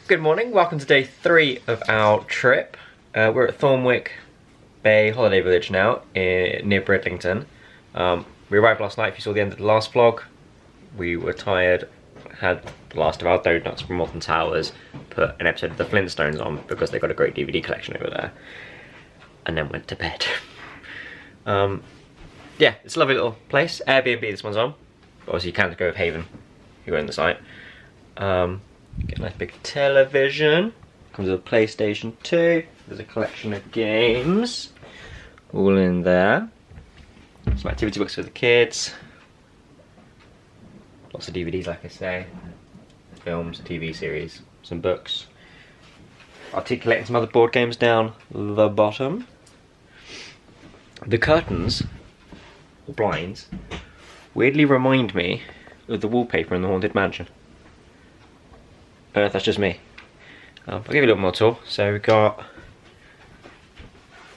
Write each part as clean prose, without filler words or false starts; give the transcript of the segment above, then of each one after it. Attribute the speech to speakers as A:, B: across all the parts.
A: Good morning, welcome to day 3 of our trip. We're at Thornwick Bay Holiday Village now, near Bridlington. We arrived last night. If you saw the end of the last vlog, we were tired, had the last of our donuts from Alton Towers, put an episode of the Flintstones on because they've got a great DVD collection over there, and then went to bed. Yeah, it's a lovely little place. Airbnb this one's on. Obviously you can't go with Haven if you own the site. Get a nice big television. Comes with a PlayStation 2. There's a collection of games all in there. Some activity books for the kids. Lots of DVDs, like I say. Films, TV series, some books. Articulating some other board games down the bottom. The curtains, or blinds, weirdly remind me of the wallpaper in the Haunted Mansion. That's just me. I'll give you a little more tour. So we've got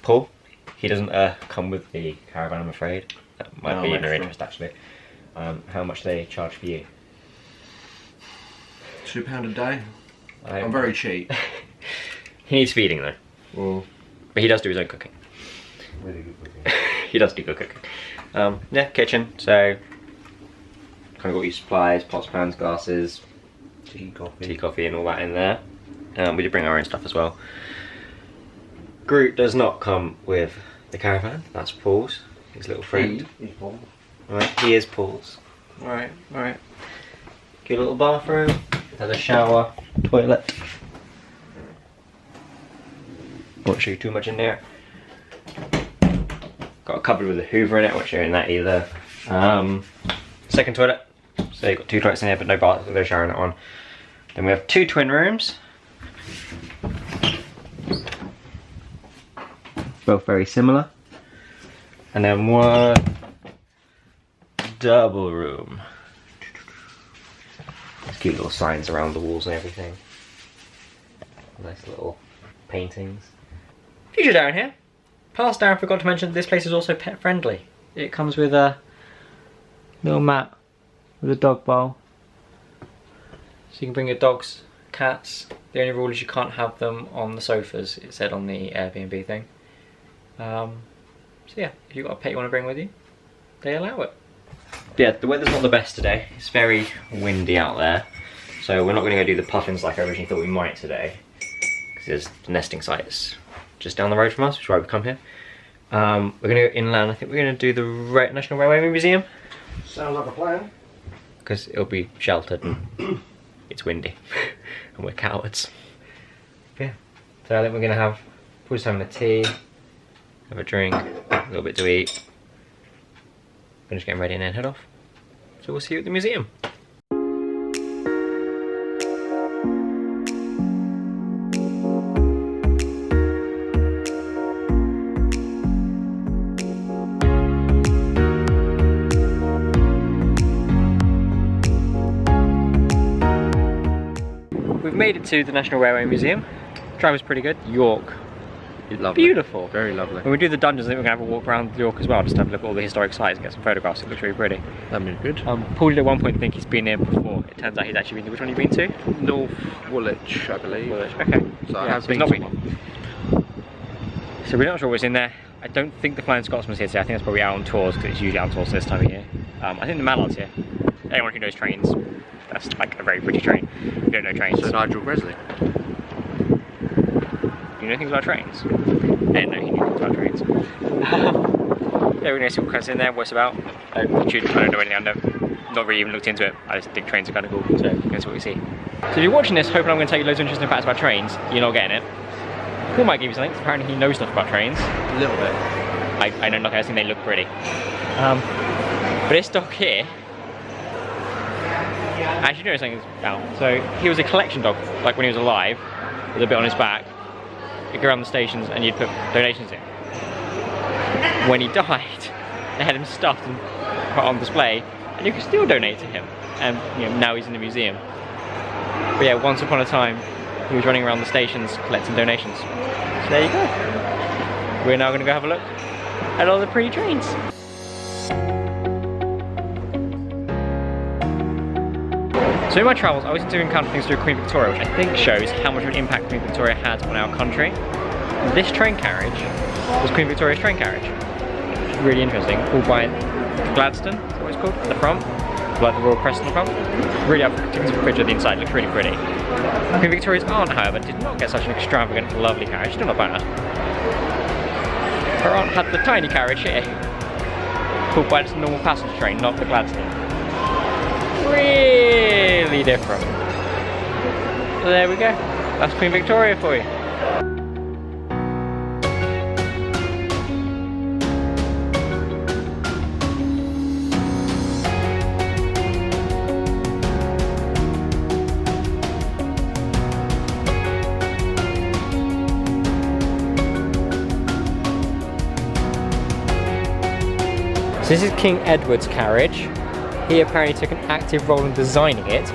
A: Paul. He doesn't come with the caravan, I'm afraid. That might be in your interest, actually. How much they charge for you?
B: £2 a day. I'm very cheap.
A: He needs feeding though.
B: Well,
A: but he does do his own cooking.
B: really good cooking.
A: He does do good cooking. Yeah, kitchen. So kind of got your supplies, pots, pans, glasses, tea, coffee and all that in there. We did bring our own stuff as well. Groot does not come with the caravan. That's Paul's, his little friend.
B: He's Paul.
A: Right, he is Paul's. Alright. Cute little bathroom. Has a shower, toilet. Won't show you too much in there. Got a cupboard with a Hoover in it, won't show you in that either. Second toilet. So you've got 2 toilets in here, but no bath, no shower in that one. Then we have 2 twin rooms. Both very similar. And then 1 double room. There's cute little signs around the walls and everything. Nice little paintings. Future Darren here. Past Darren forgot to mention this place is also pet friendly. It comes with a little mat with a dog bowl. So you can bring your dogs, cats. The only rule is you can't have them on the sofas, it said on the Airbnb thing. So yeah, if you've got a pet you want to bring with you, they allow it. Yeah, the weather's not the best today. It's very windy out there. So we're not going to go do the puffins like I originally thought we might today. Because there's the nesting sites just down the road from us, which is why we've come here. We're going to go inland. I think we're going to do the National Railway Museum.
B: Sounds like a plan.
A: Because it'll be sheltered and it's windy. And we're cowards. Yeah. So I think we're going to have, probably just having a tea, have a drink, a little bit to eat. Finish getting ready and then head off. So we'll see you at the museum. We've made it to the National Railway Museum. Drive was pretty good. York.
B: Lovely.
A: Beautiful.
B: Very lovely.
A: When we do the dungeons, I think we're going to have a walk around York as well, just to have a look at all the historic sites and get some photographs. It looks really pretty.
B: That'd be good.
A: Paul did at one point think he's been there before. It turns out he's actually been there. Which one have you been to?
B: North Woolwich, I believe.
A: Woolwich. Okay.
B: So I
A: Yeah,
B: have
A: so
B: been
A: he's
B: to
A: not
B: one.
A: So we're not sure what's in there. I don't think the Flying Scotsman's here today. I think that's probably out on tours because it's usually out on tours this time of year. I think the Mallard's here. Anyone who knows trains, that's like a very British train. If you don't know trains.
B: So Nigel Gresley.
A: You know things about trains? I didn't know he knew things about trains. Yeah, we're going to see what comes in there, what it's about. I don't know anything, I've not really even looked into it. I just think trains are kind of cool, so that's what we see. So if you're watching this, hoping I'm going to tell you loads of interesting facts about trains, you're not getting it. Paul might give you something, because apparently he knows stuff about trains.
B: A little bit.
A: I know nothing, I just think they look pretty. But this dog here, I actually know something about. So he was a collection dog, like when he was alive, with a bit on his back. You'd go around the stations and you'd put donations in. When he died, they had him stuffed and put on display, and you could still donate to him. And you know, now he's in the museum. But yeah, once upon a time, he was running around the stations collecting donations. So there you go. We're now going to go have a look at all the pretty trains. So in my travels, I always do encounter things through Queen Victoria, which I think shows how much of an impact Queen Victoria had on our country. This train carriage was Queen Victoria's train carriage. Really interesting, all by Gladstone, is that what it's called, at the front. Like the Royal Crest on the front. Really, I've taken a picture of the inside, it looks really pretty. Queen Victoria's aunt, however, did not get such an extravagant, lovely carriage, still not bad. Her aunt had the tiny carriage here, pulled by just a normal passenger train, not the Gladstone. Really different. So there we go, that's Queen Victoria for you. So this is King Edward's carriage. He apparently took an active role in designing it.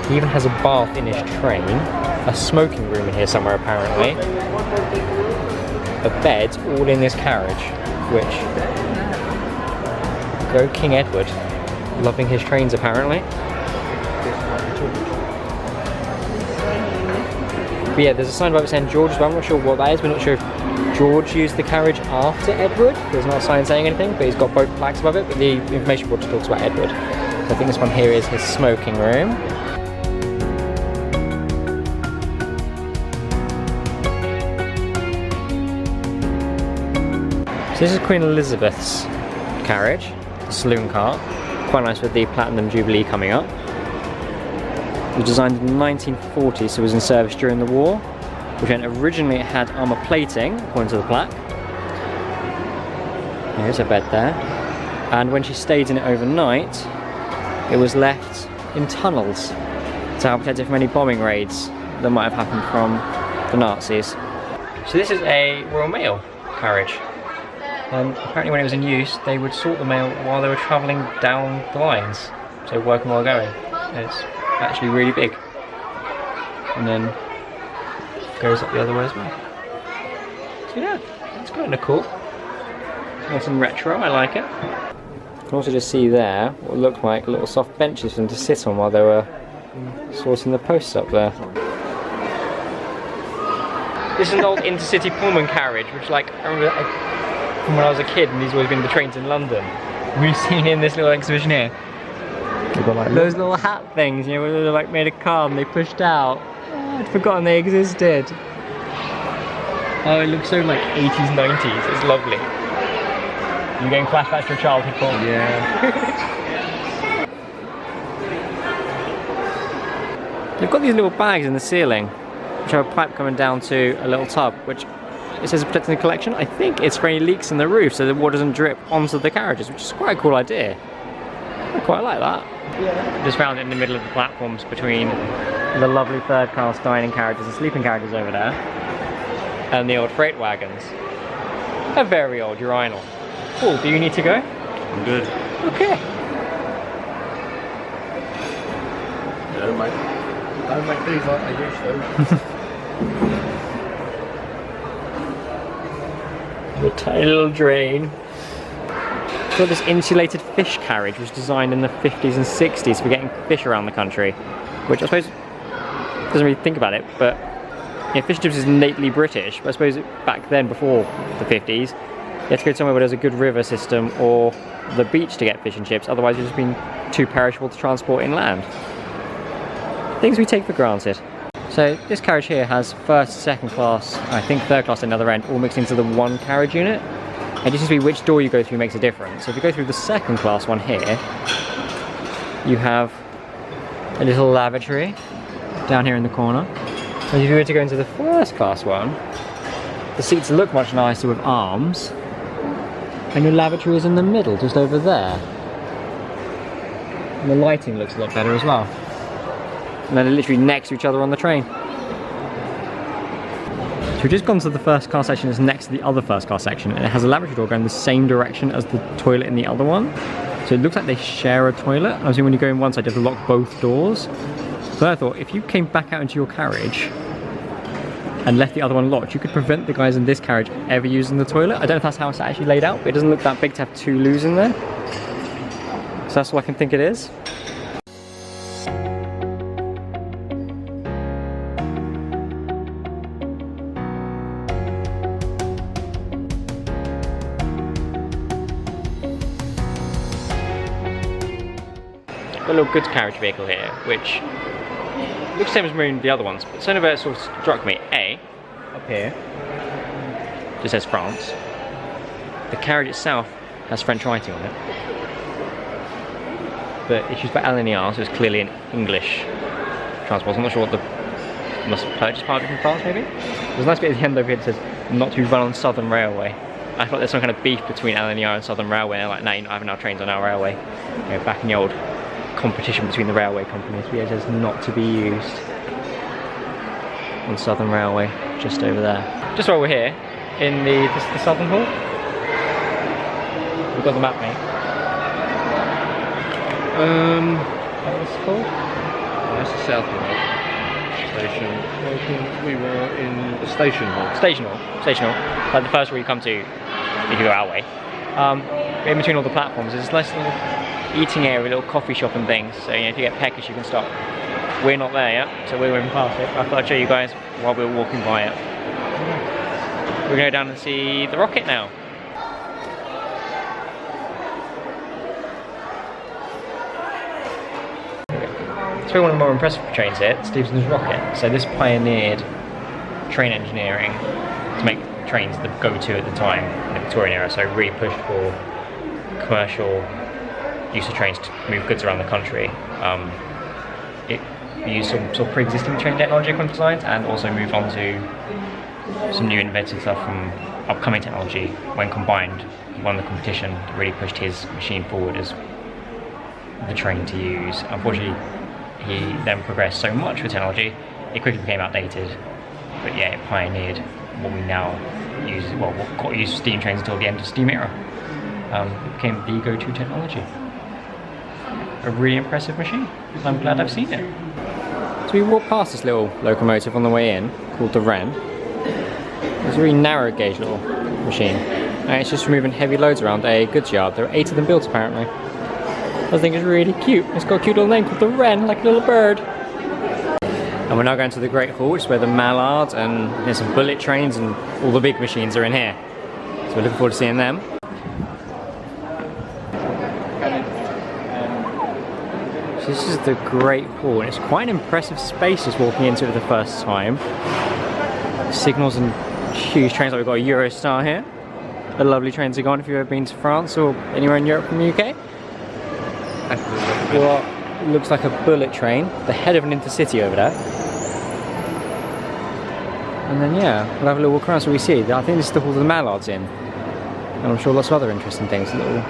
A: He even has a bath in his train, a smoking room in here somewhere apparently, a bed all in this carriage, which, go King Edward, loving his trains apparently. But yeah, there's a sign above it saying George, but I'm not sure what that is. We're not sure if George used the carriage after Edward. There's not a sign saying anything, but he's got both plaques above it, but the information board just talks about Edward. So I think this one here is his smoking room. So this is Queen Elizabeth's carriage, the saloon car. Quite nice with the Platinum Jubilee coming up. It was designed in 1940, so it was in service during the war. Which meant originally it had armour plating, according to the plaque. Here's her bed there. And when she stayed in it overnight, it was left in tunnels to help protect it from any bombing raids that might have happened from the Nazis. So this is a Royal Mail carriage. And apparently when it was in use, they would sort the mail while they were travelling down the lines. So working while going. And it's actually really big. And then goes up the other way as well. So yeah, it's kind of cool. Nice and retro, I like it. You can also just see there what looked like little soft benches for them to sit on while they were sorting the posts up there. This is an old intercity Pullman carriage, which I remember from when I was a kid and these always been the trains in London. We've seen in this little exhibition here. They've got like those little hat things, you know, where they're like made of card and they pushed out. I'd forgotten they existed. Oh, it looks so like 80s, 90s. It's lovely. You're getting flashbacks to your childhood, Paul? Yeah. They've got these little bags in the ceiling, which have a pipe coming down to a little tub, which it says protecting the collection. I think it's for any leaks in the roof so the water doesn't drip onto the carriages, which is quite a cool idea. I quite like that. Yeah. Just found it in the middle of the platforms between the lovely third class dining carriages and sleeping carriages over there, and the old freight wagons. A very old urinal. Cool, do you need to go?
B: I'm good.
A: Okay.
B: I don't make these like I used to.
A: A tiny little drain. It's got this insulated fish carriage, which was designed in the 50s and 60s for getting fish around the country, which I suppose doesn't really think about it, but yeah, fish and chips is innately British, but I suppose back then, before the 50s, you had to go somewhere where there's a good river system or the beach to get fish and chips, otherwise you'd just been too perishable to transport inland. Things we take for granted. So this carriage here has first, second class, I think third class at another end, all mixed into the one carriage unit. It just seems to be which door you go through makes a difference. So if you go through the second class one here, you have a little lavatory down here in the corner. And if you were to go into the first class one, the seats look much nicer with arms, and your lavatory is in the middle, just over there. And the lighting looks a lot better as well. And they're literally next to each other on the train. So we've just gone to the first class section that's next to the other first class section, and it has a lavatory door going the same direction as the toilet in the other one. So it looks like they share a toilet. I was thinking when you go in one side you have to lock both doors. But I thought if you came back out into your carriage and left the other one locked, you could prevent the guys in this carriage ever using the toilet. I don't know if that's how it's actually laid out, but it doesn't look that big to have two loos in there. So that's what I can think it is. got a little goods carriage vehicle here, which looks the same as the other ones, but something about it sort of struck me. Up here, just says France. The carriage itself has French writing on it, but it's used by Alton, so it's clearly an English transport. I'm not sure what the must have purchased part of it from France, maybe. There's a nice bit at the end over here that says not to be run on Southern Railway. I thought there's some kind of beef between Alton and Southern Railway. They're like, no, you're not having our trains on our railway. You know, back in the old competition between the railway companies, but it says not to be used on Southern Railway, just over there. Just while we're here, in the Southern Hall, we've got the map, mate. What's it called?
B: That's the South Hall. Station. We were in the Station Hall.
A: Station Hall. Like the first one you come to if you go our way. In between all the platforms, there's this nice little eating area, little coffee shop and things. So you know, if you get peckish, you can stop. We're not there yet, so we're moving past it. I thought I'd show you guys while we were walking by it. We're going to go down and see the rocket now. It's one of the more impressive trains here, Stevenson's Rocket. So this pioneered train engineering to make trains the go-to at the time in the Victorian era. So really pushed for commercial use of trains to move goods around the country. It used some sort of pre-existing train technology according to science, and also moved on to some new innovative stuff from upcoming technology. When combined, he won the competition that really pushed his machine forward as the train to use. Unfortunately, he then progressed so much with technology, it quickly became outdated. But yeah, it pioneered what we now use, well, what got used steam trains until the end of steam era. It became the go-to technology. A really impressive machine. I'm glad I've seen it. So we walked past this little locomotive on the way in, called the Wren. It's a really narrow gauge little machine. And it's just moving heavy loads around a goods yard. There are 8 of them built apparently. I think it's really cute. It's got a cute little name called the Wren, like a little bird. And we're now going to the Great Hall, which is where the Mallards and there's some bullet trains and all the big machines are in here. So we're looking forward to seeing them. So this is the Great Hall, and it's quite an impressive space just walking into it for the first time. Signals and huge trains, like we've got a Eurostar here. A lovely train to go on if you've ever been to France or anywhere in Europe from the UK. What looks like a bullet train, the head of an intercity over there. And then yeah, we'll have a little walk around so we see. I think this is the hall the Mallards in. And I'm sure lots of other interesting things. A little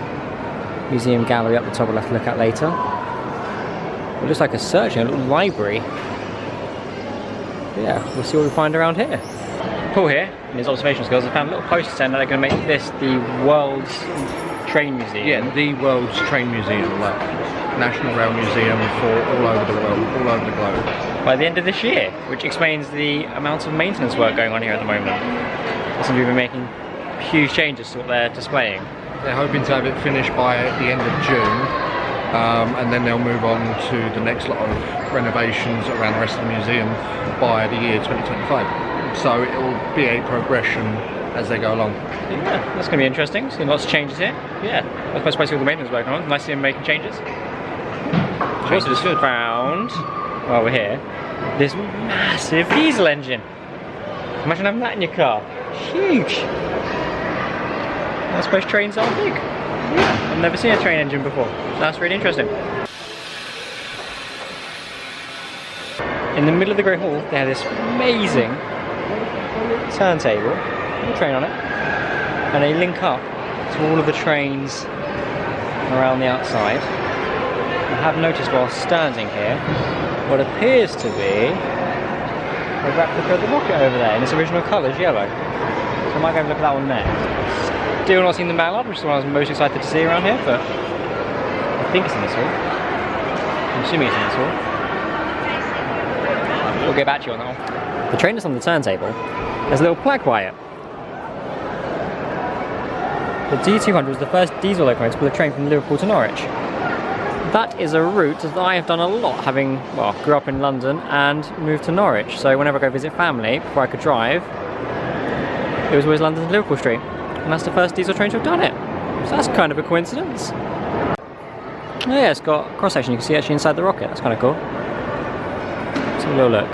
A: museum gallery up the top we'll have to look at later. It looks like a search, a little library. But yeah, we'll see what we find around here. Paul here, in his observation skills, has found a little poster saying that they're going to make this the world's train museum.
B: Yeah, the world's train museum, like National Rail Museum for all over the world, all over the globe.
A: By the end of this year, which explains the amount of maintenance work going on here at the moment. They seem to be making huge changes to what they're displaying.
B: They're hoping to have it finished by the end of June, and then they'll move on to the next lot of renovations around the rest of the museum by the year 2025. So it will be a progression as they go along.
A: Yeah, that's going to be interesting. Seeing lots of changes here. Yeah, I suppose basically all the maintenance working on. Nice to see them making changes. I've also just found, while we're here, this massive diesel engine. Imagine having that in your car. Huge. I suppose trains are big. Yeah, I've never seen a train engine before. That's really interesting. In the middle of the Great Hall, they have this amazing turntable, a train on it, and they link up to all of the trains around the outside. I have noticed while standing here what appears to be a replica of the rocket over there in its original colours, yellow. So I might go and look at that one next. Still not seen the Mallard, which is the one I was most excited to see around here, but I think it's in this hall. I'm assuming it's in this hall. We'll get back to you on that one. The train is on the turntable. There's a little plaque by it. The D200 was the first diesel locomotive with a train from Liverpool to Norwich. That is a route that I have done a lot, having, well, grew up in London and moved to Norwich. So whenever I go visit family, before I could drive, it was always London to Liverpool Street. And that's the first diesel train to have done it. So that's kind of a coincidence. Oh yeah, it's got a cross section you can see actually inside the rocket. That's kind of cool. Let's have a little look.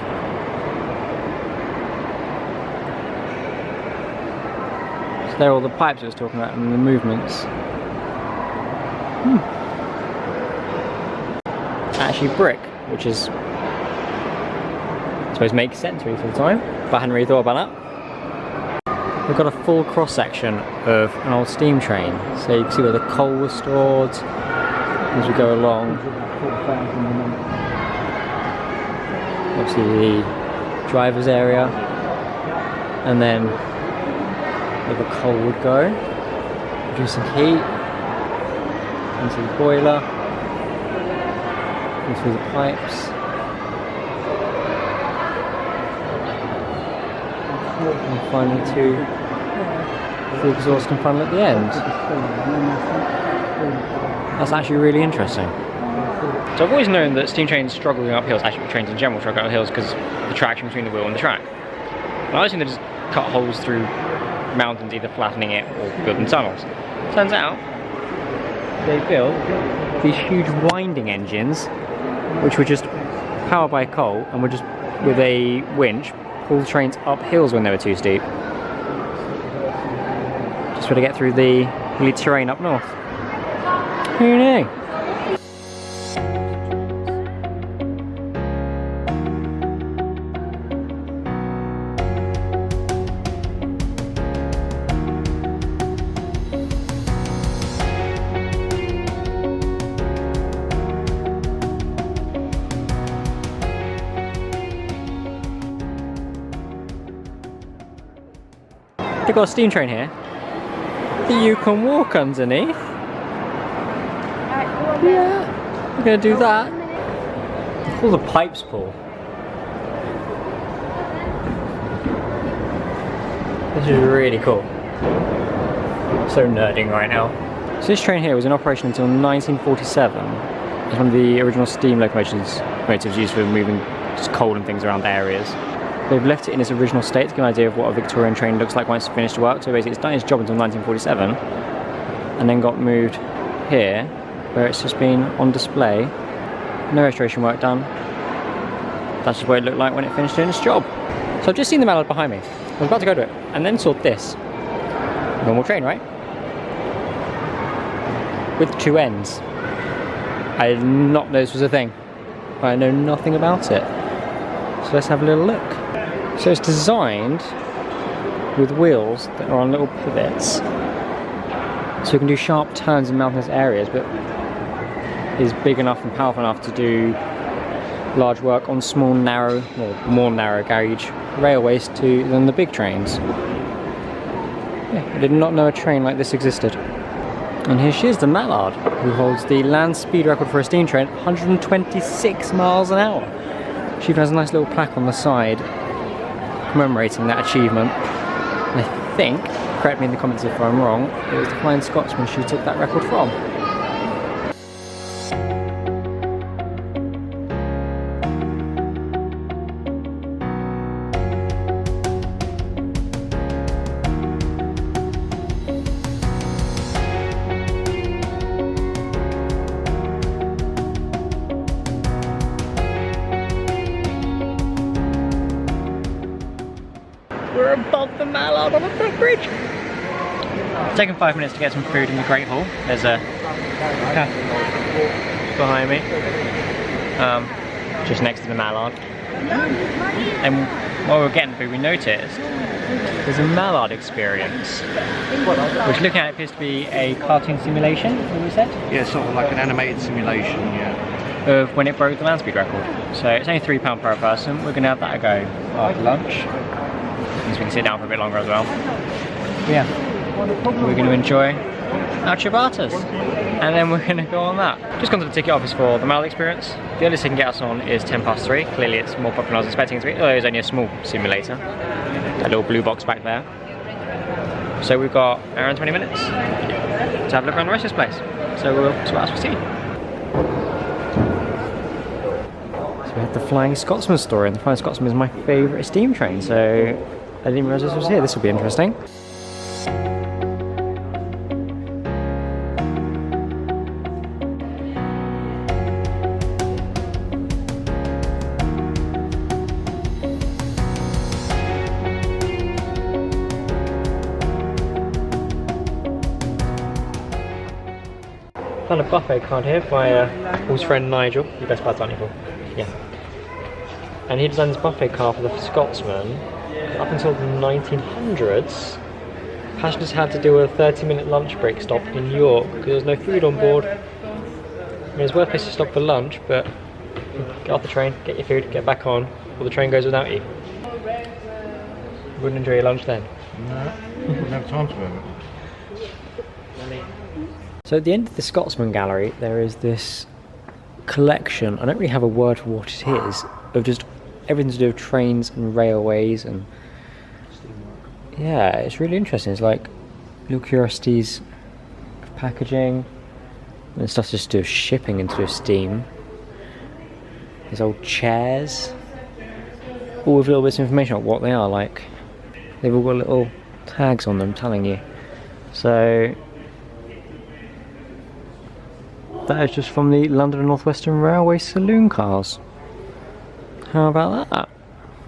A: So there are all the pipes I was talking about and the movements. Actually brick, which is, I suppose, makes sense really for the time, but I hadn't really thought about that. We've got a full cross section of an old steam train, so you can see where the coal was stored as we go along. Obviously the driver's area, and then where the coal would go, producing heat into the boiler, and through the pipes. And finally to the exhaust and funnel at the end. That's actually really interesting. So I've always known that steam trains struggle going up hills, actually trains in general struggle up hills because of the traction between the wheel and the track. And I always think they just cut holes through mountains, either flattening it or building tunnels. Turns out they built these huge winding engines which were just powered by coal and were just, with a winch, pull trains up hills when they were too steep. Just for to get through the hilly terrain up north. Who knew? We've got a steam train here that you can walk underneath. Yeah, we're going to do that. All the pipes pull. This is really cool. So nerding right now. So this train here was in operation until 1947. It's one of the original steam locomotives used for moving just coal and things around areas. They've left it in its original state to get an idea of what a Victorian train looks like once it's finished work. So basically it's done its job until 1947 and then got moved here where it's just been on display. No restoration work done. That's just what it looked like when it finished doing its job. So I've just seen the mallard behind me. I was about to go to it and then saw this. Normal train, right? With two ends. I did not know this was a thing. I know nothing about it. So let's have a little look. So it's designed with wheels that are on little pivots, so you can do sharp turns in mountainous areas, but is big enough and powerful enough to do large work on small, narrow, or more narrow gauge railways than the big trains. Yeah, I did not know a train like this existed. And here she is, the mallard, who holds the land speed record for a steam train, 126 miles an hour. She even has a nice little plaque on the side commemorating that achievement. And I think, correct me in the comments if I'm wrong, it was the Flying Scotsman she took that record from. We're above the mallard on a footbridge. It's taken 5 minutes to get some food in the Great Hall. There's a cafe behind me, just next to the mallard. And while we were getting food, we noticed there's a mallard experience, which looking at it appears to be a cartoon simulation, what we said?
B: Yeah, sort of like an animated simulation, yeah.
A: Of when it broke the land speed record. So it's only £3 per person. We're going to have that a go after lunch. So we can sit down for a bit longer as well. But yeah, we're going to enjoy our ciabattas, and then we're going to go on that. Just gone to the ticket office for the mallard experience. The earliest they can get us on is 3:10. Clearly it's more popular than I was expecting it to be, although it's only a small simulator. That little blue box back there. So we've got an hour and 20 minutes to have a look around the rest of this place. So we'll see what else we see. So we had the Flying Scotsman story, and the Flying Scotsman is my favourite steam train, so I didn't realise this was here. This will be interesting. Found a buffet card here by Paul's friend Nigel. You best buds, aren't you, Paul? Yeah. And he designed this buffet car for the Scotsman. Up until the 1900s, passengers had to do a 30-minute lunch break stop in York because there was no food on board. It was worth place to stop for lunch, but get off the train, get your food, get back on, or the train goes without you. Wouldn't enjoy your lunch then.
B: No, wouldn't have time to have it.
A: So at the end of the Scotsman Gallery, there is this collection, I don't really have a word for what it is, of just everything to do with trains and railways, and yeah, it's really interesting. It's like little curiosities of packaging and stuff just to do with shipping and to do with steam. There's old chairs, all with little bits of information on what they are, like they've all got little tags on them telling you. So that is just from the London and North Western Railway saloon cars. How about that?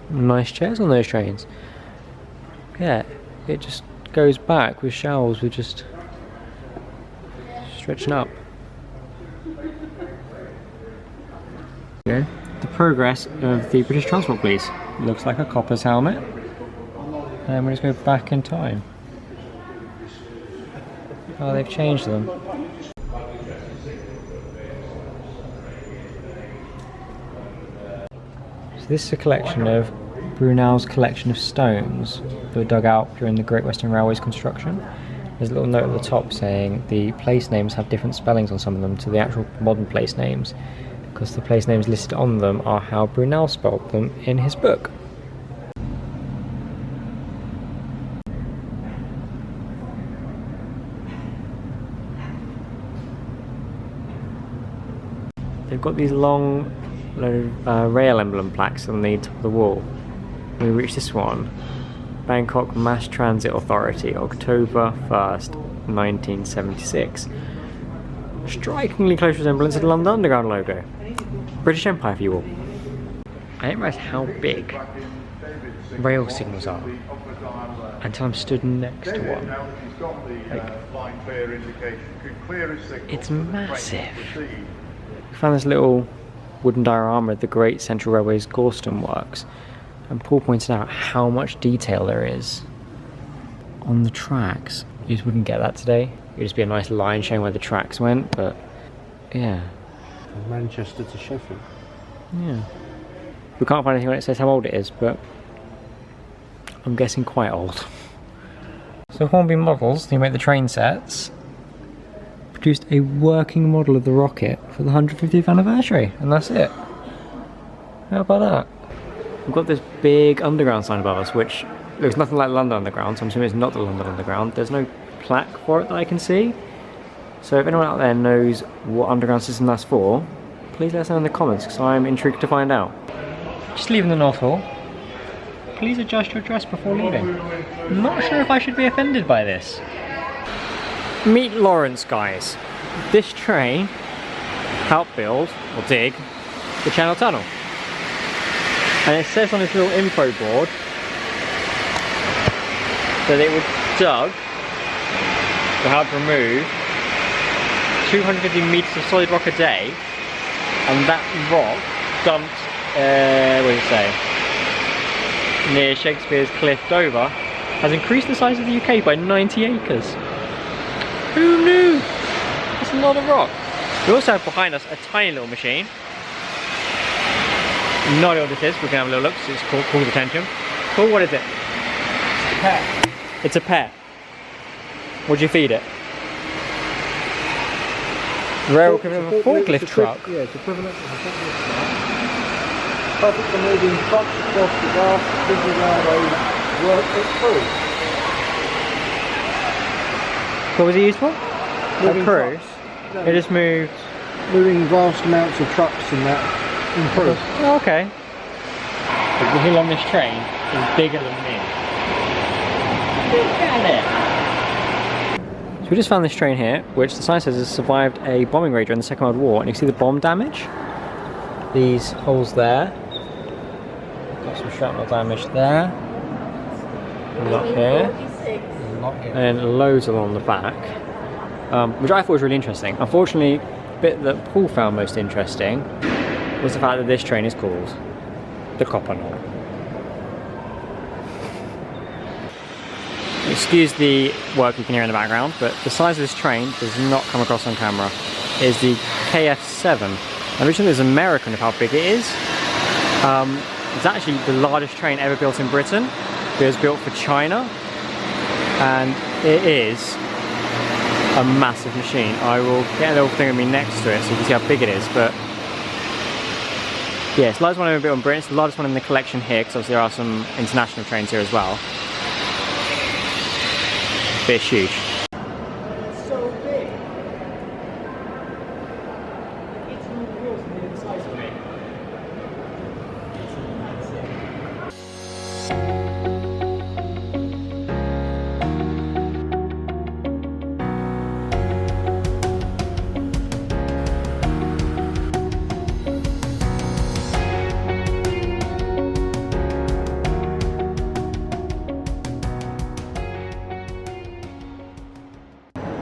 A: Nice chairs on those trains. Yeah, it just goes back with shelves with just stretching up. Okay. The progress of the British Transport Police. Looks like a copper's helmet. And we'll just go back in time. Oh, they've changed them. So this is a collection of Brunel's collection of stones that were dug out during the Great Western Railway's construction. There's a little note at the top saying the place names have different spellings on some of them to the actual modern place names, because the place names listed on them are how Brunel spelled them in his book. They've got these long rail emblem plaques on the top of the wall. We reach this one. Bangkok Mass Transit Authority, October 1st, 1976. Strikingly close resemblance to the London Underground logo. British Empire, if you will. I didn't realise how big rail signals are until I'm stood next to one. Like, it's massive. I found this little wooden diorama of the Great Central Railway's Gorston Works, and Paul pointed out how much detail there is on the tracks. You just wouldn't get that today. It'd just be a nice line showing where the tracks went, but yeah.
B: From Manchester to Sheffield.
A: Yeah. We can't find anything when it says how old it is, but I'm guessing quite old. So Hornby Models, who make the train sets, produced a working model of the rocket for the 150th anniversary, and that's it. How about that? We've got this big underground sign above us, which looks nothing like London Underground, so I'm assuming it's not the London Underground. There's no plaque for it that I can see. So if anyone out there knows what underground system that's for, please let us know in the comments, because I'm intrigued to find out. Just leaving the North Hall. Please adjust your dress before leaving. I'm not sure if I should be offended by this. Meet Lawrence, guys. This train helped build, or dig, the Channel Tunnel. And it says on this little info board that it was dug to help remove 250 metres of solid rock a day, and that rock dumped, what did it say, near Shakespeare's Cliff, Dover, has increased the size of the UK by 90 acres. Who knew? That's a lot of rock. We also have behind us a tiny little machine. No idea what this is, we can have a little look, so it's called attention. Cool, what is it?
B: It's a pear.
A: It's a pear. What do you feed it? Rail equivalent of a forklift truck.
B: Yeah, it's equivalent to a forklift truck. Perfect for moving trucks across the vast busy railway work it through.
A: What was it used for?
B: Moving
A: A cruise?
B: trucks.
A: It just moved...
B: Moving vast amounts of trucks and that improved.
A: Oh, okay. The hill on this train is bigger than me. Look at it! So we just found this train here, which the sign says has survived a bombing raid during the Second World War, and you can see the bomb damage. These holes there. Got some shrapnel damage there. A lot here. And loads along the back. which I thought was really interesting. Unfortunately, the bit that Paul found most interesting was the fact that this train is called the Copper Knoll. Excuse the work you can hear in the background, but the size of this train does not come across on camera. It is the KF7. Originally it was American of how big it is. It's actually the largest train ever built in Britain. It was built for China, and it is a massive machine. I will get a little thing of me next to it so you can see how big it is, but yeah, it's the largest one ever built in Britain. It's the largest one in the collection here, because obviously there are some international trains here as well. But it's huge. It's so big. It's on the wheels near the size of me. It's massive.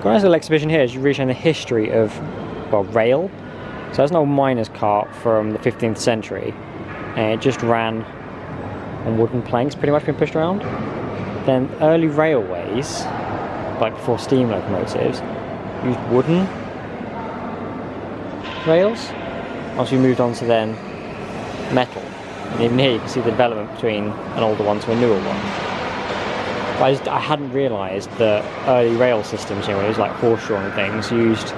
A: The nice little exhibition here is reaching the history of, well, rail. So that's an old miner's cart from the 15th century, and it just ran on wooden planks, pretty much being pushed around. Then early railways, like before steam locomotives, used wooden rails. Obviously we moved on to then metal, and even here you can see the development between an older one to a newer one. I hadn't realised that early rail systems, you know, when it was like horse-drawn things, used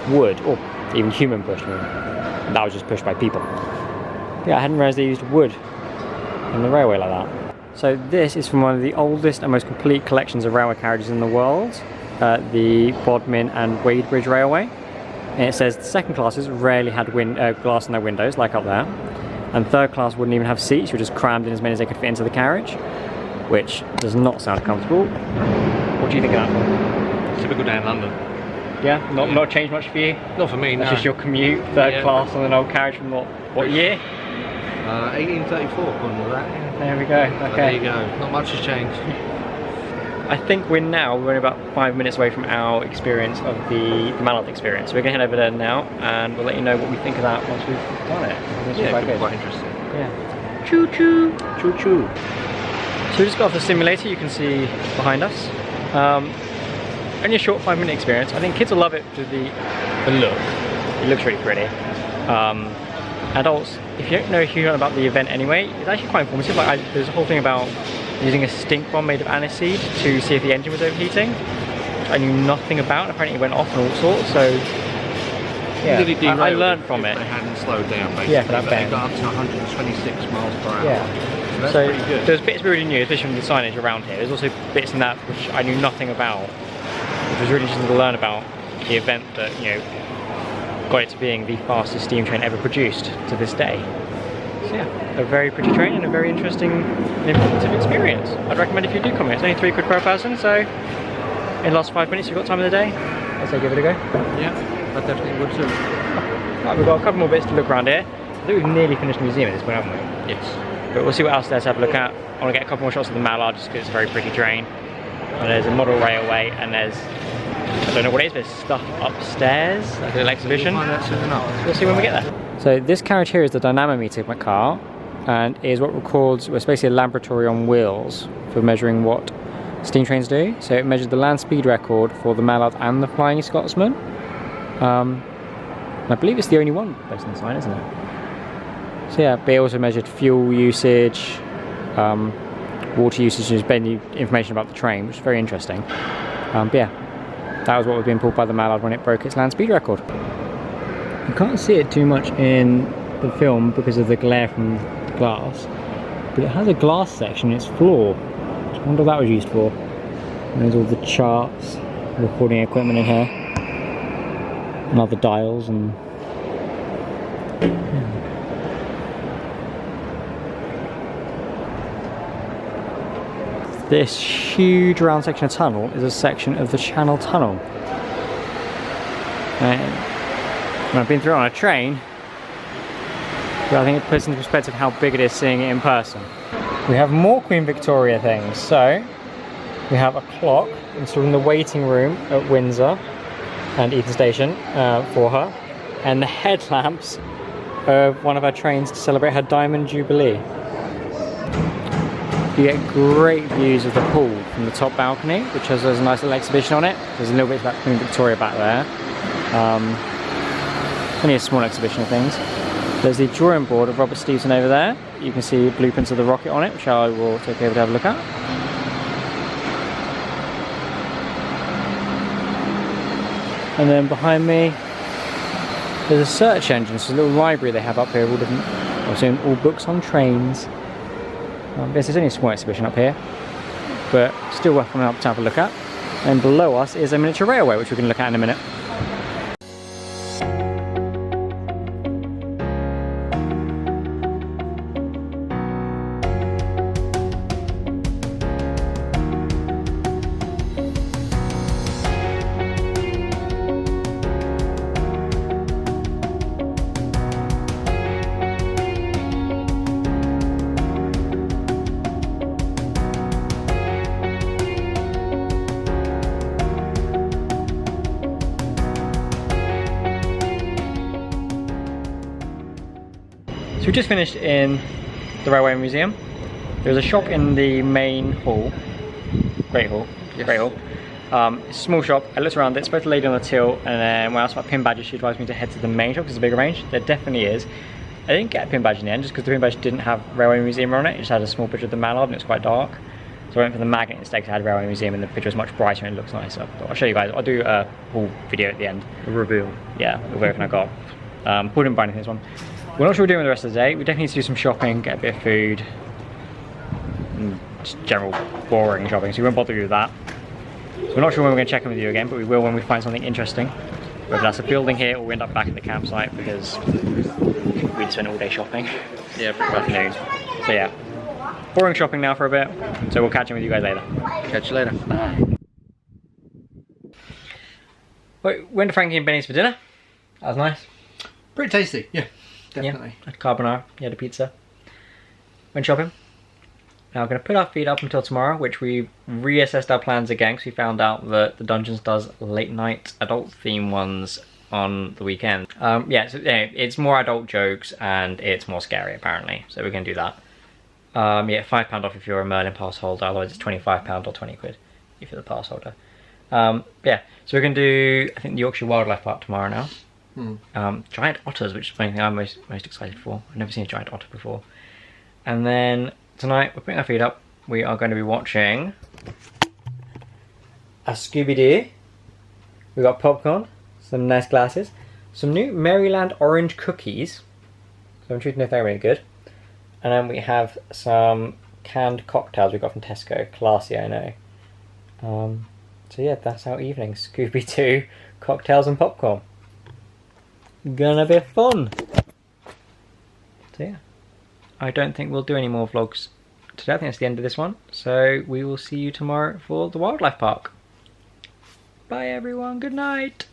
A: wood, or even human push. That was just pushed by people. Yeah, I hadn't realised they used wood in the railway like that. So this is from one of the oldest and most complete collections of railway carriages in the world, the Bodmin and Wadebridge Railway. And it says the second classes rarely had glass in their windows, like up there, and third class wouldn't even have seats, you were just crammed in as many as they could fit into the carriage, which does not sound comfortable. What do you think of that?
B: Typical day in London.
A: Yeah? Not changed much for you?
B: Not for me, no.
A: That's just your commute, third class on an old carriage from what year?
B: 1834, according to that.
A: There we go, okay.
B: There you go, not much has changed.
A: I think we're only about 5 minutes away from our experience of the Mallard experience. So we're going to head over there now, and we'll let you know what we think of that once we've done it.
B: Yeah, it could be quite interesting.
A: Yeah. Choo choo!
B: Choo choo!
A: So we just got off the simulator, you can see behind us. Only a short 5-minute experience. I think kids will love it for the look. It looks really pretty. Adults, if you don't know a huge amount about the event anyway, it's actually quite informative. Like there's a whole thing about using a stink bomb made of aniseed to see if the engine was overheating, which I knew nothing about. Apparently it went off and all sorts, so yeah, I learned from it.
B: They hadn't slowed down basically.
A: Yeah, for that bend.
B: They got up to 126 miles per hour.
A: Yeah.
B: So that's pretty good.
A: There's bits we already knew, especially from the signage around here. There's also bits in that which I knew nothing about, which was really interesting to learn about the event that, you know, got it to being the fastest steam train ever produced to this day. So yeah, a very pretty train and a very interesting and informative experience. I'd recommend if you do come here. It's only £3 per person, so in the last 5 minutes you've got time of the day, I'd say give it a go.
B: Yeah, I definitely would too.
A: Right, we've got a couple more bits to look around here. I think we've nearly finished the museum at this point, haven't we?
B: Yes.
A: But we'll see what else there's to have a look at. I want to get a couple more shots of the Mallard just because it's a very pretty train. And there's a model railway, and there's, I don't know what it is, but there's stuff upstairs, like a little exhibition. We'll see when we get there. So this carriage here is the dynamometer car, and is what records, well, it's basically a laboratory on wheels for measuring what steam trains do. So it measured the land speed record for the Mallard and the Flying Scotsman. I believe it's the only one based on the sign, isn't it? So yeah, but it also measured fuel usage, water usage, and just new information about the train, which is very interesting. But yeah, that was what was being pulled by the Mallard when it broke its land speed record. You can't see it too much in the film because of the glare from the glass, but it has a glass section in its floor. I wonder what that was used for. And there's all the charts, recording equipment in here, and other dials and... yeah. This huge round section of tunnel is a section of the Channel Tunnel. And when I've been through it on a train, I think it puts into perspective how big it is seeing it in person. We have more Queen Victoria things. So we have a clock installed in the waiting room at Windsor. and Eaton Station for her, and the headlamps of one of our trains to celebrate her Diamond Jubilee. You get great views of the pool from the top balcony, which has a nice little exhibition on it. There's a little bit about Queen Victoria back there. Only a small exhibition of things. There's the drawing board of Robert Stevenson over there. You can see blueprints of the rocket on it, which I will take over to have a look at. And then behind me, there's a search engine. It's a little library they have up here, all different, all books on trains. There's only a small exhibition up here, but still worth coming up to have a look at. And below us is a miniature railway, which we can look at in a minute. So we just finished in the Railway Museum. There's a shop in the main hall, Great Hall. It's a small shop. I looked around it, spoke to the lady on the till, and then when I asked about pin badges, she advised me to head to the main shop because it's a bigger range. There definitely is. I didn't get a pin badge in the end just because the pin badge didn't have Railway Museum on it. It just had a small picture of the Mallard and it was quite dark. So I went for the magnet instead because it had Railway Museum and the picture was much brighter and it looks nicer. But I'll show you guys. I'll do a whole video at the end.
B: A reveal.
A: Yeah, of everything I got. Wouldn't buy anything this one. We're not sure what we're doing the rest of the day. We definitely need to do some shopping, get a bit of food, and just general boring shopping, so we won't bother you with that. So we're not sure when we're going to check in with you again, but we will when we find something interesting. Whether that's a building here or we end up back at the campsite because we'd spend all day shopping. Yeah, for afternoon. So yeah, boring shopping now for a bit, so we'll catch in with you guys later.
B: Catch you later.
A: Bye. We went to Frankie and Benny's for dinner. That was nice.
B: Pretty tasty, yeah. Definitely.
A: Yeah, carbonara, yeah, the pizza. Went shopping. Now we're going to put our feet up until tomorrow, which we reassessed our plans again because we found out that the Dungeons does late night adult theme ones on the weekend. Yeah, so anyway, it's more adult jokes and it's more scary apparently, so we're going to do that. Yeah, £5 off if you're a Merlin pass holder, otherwise it's £25 or 20 quid if you're the pass holder. Yeah, so we're going to do, I think, the Yorkshire Wildlife Park tomorrow now. Giant otters, which is the thing I'm most excited for. I've never seen a giant otter before. And then tonight we're putting our feet up. We are going to be watching a Scooby-Doo. We've got popcorn, some nice glasses, some new Maryland orange cookies. So I'm treating if they're really good. And then we have some canned cocktails we got from Tesco. Classy, I know. So yeah, that's our evening. Scooby-Doo, cocktails and popcorn. Gonna be fun. So yeah, I don't think we'll do any more vlogs today. I think that's the end of this one. So we will see you tomorrow for the wildlife park. Bye everyone, good night.